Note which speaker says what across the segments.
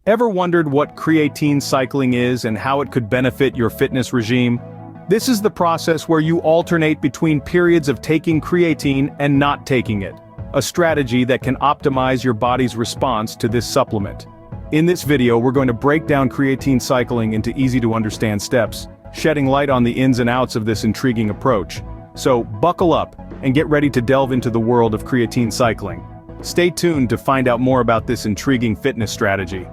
Speaker 1: Ever wondered what creatine cycling is and how it could benefit your fitness regime? This is the process where you alternate between periods of taking creatine and not taking it, a strategy that can optimize your body's response to this supplement. In this video, we're going to break down creatine cycling into easy-to-understand steps, shedding light on the ins and outs of this intriguing approach. So, buckle up and get ready to delve into the world of creatine cycling. Stay tuned to find out more about this intriguing fitness strategy.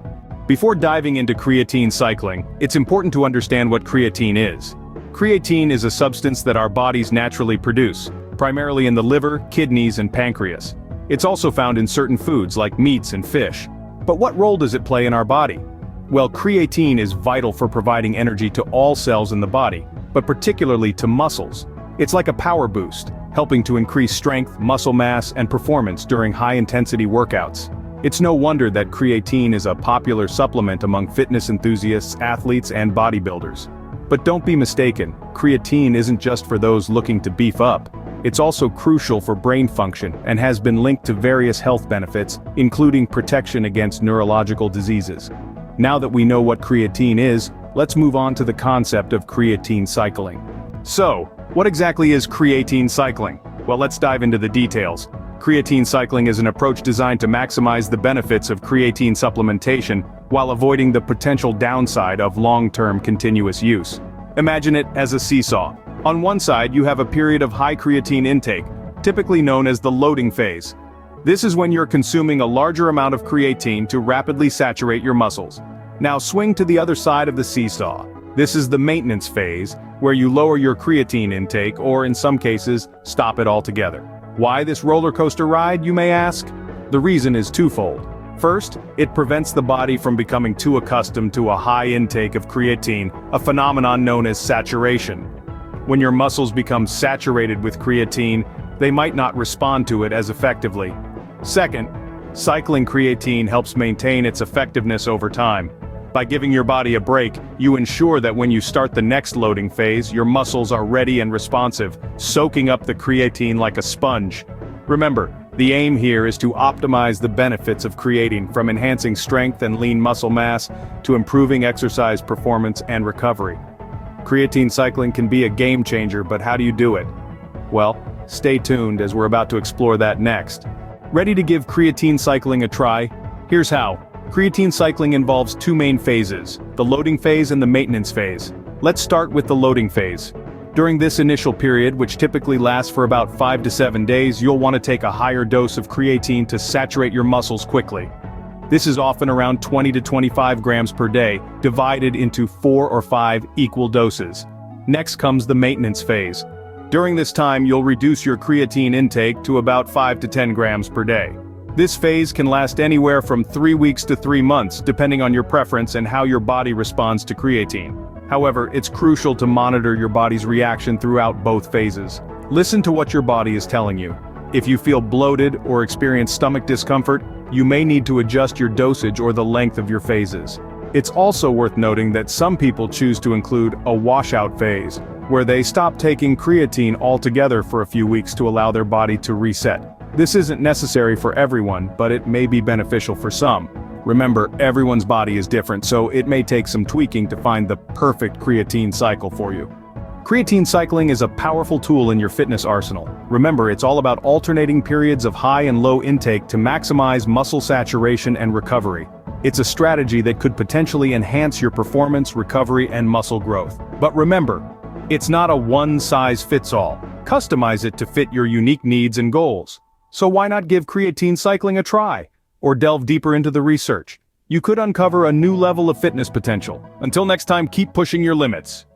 Speaker 1: Before diving into creatine cycling, it's important to understand what creatine is. Creatine is a substance that our bodies naturally produce, primarily in the liver, kidneys, and pancreas. It's also found in certain foods like meats and fish. But what role does it play in our body? Well, creatine is vital for providing energy to all cells in the body, but particularly to muscles. It's like a power boost, helping to increase strength, muscle mass, and performance during high-intensity workouts. It's no wonder that creatine is a popular supplement among fitness enthusiasts, athletes, and bodybuilders. But don't be mistaken, creatine isn't just for those looking to beef up. It's also crucial for brain function and has been linked to various health benefits, including protection against neurological diseases. Now that we know what creatine is, let's move on to the concept of creatine cycling. So, what exactly is creatine cycling? Well, let's dive into the details. Creatine cycling is an approach designed to maximize the benefits of creatine supplementation while avoiding the potential downside of long-term continuous use. Imagine it as a seesaw. On one side, you have a period of high creatine intake, typically known as the loading phase. This is when you're consuming a larger amount of creatine to rapidly saturate your muscles. Now swing to the other side of the seesaw. This is the maintenance phase, where you lower your creatine intake or, in some cases, stop it altogether. Why this roller coaster ride, you may ask? The reason is twofold. First, it prevents the body from becoming too accustomed to a high intake of creatine, a phenomenon known as saturation. When your muscles become saturated with creatine, they might not respond to it as effectively. Second, cycling creatine helps maintain its effectiveness over time. By giving your body a break, you ensure that when you start the next loading phase, your muscles are ready and responsive, soaking up the creatine like a sponge. Remember, the aim here is to optimize the benefits of creatine, from enhancing strength and lean muscle mass to improving exercise performance and recovery. Creatine cycling can be a game changer, but how do you do it? Well, stay tuned as we're about to explore that next. Ready to give creatine cycling a try? Here's how. Creatine cycling involves two main phases, the loading phase and the maintenance phase. Let's start with the loading phase. During this initial period, which typically lasts for about 5 to 7 days, you'll want to take a higher dose of creatine to saturate your muscles quickly. This is often around 20 to 25 grams per day, divided into 4 or 5 equal doses. Next comes the maintenance phase. During this time, you'll reduce your creatine intake to about 5 to 10 grams per day. This phase can last anywhere from 3 weeks to 3 months, depending on your preference and how your body responds to creatine. However, it's crucial to monitor your body's reaction throughout both phases. Listen to what your body is telling you. If you feel bloated or experience stomach discomfort, you may need to adjust your dosage or the length of your phases. It's also worth noting that some people choose to include a washout phase, where they stop taking creatine altogether for a few weeks to allow their body to reset. This isn't necessary for everyone, but it may be beneficial for some. Remember, everyone's body is different, so it may take some tweaking to find the perfect creatine cycle for you. Creatine cycling is a powerful tool in your fitness arsenal. Remember, it's all about alternating periods of high and low intake to maximize muscle saturation and recovery. It's a strategy that could potentially enhance your performance, recovery, and muscle growth. But remember, it's not a one-size-fits-all. Customize it to fit your unique needs and goals. So why not give creatine cycling a try? Or delve deeper into the research? You could uncover a new level of fitness potential. Until next time, keep pushing your limits.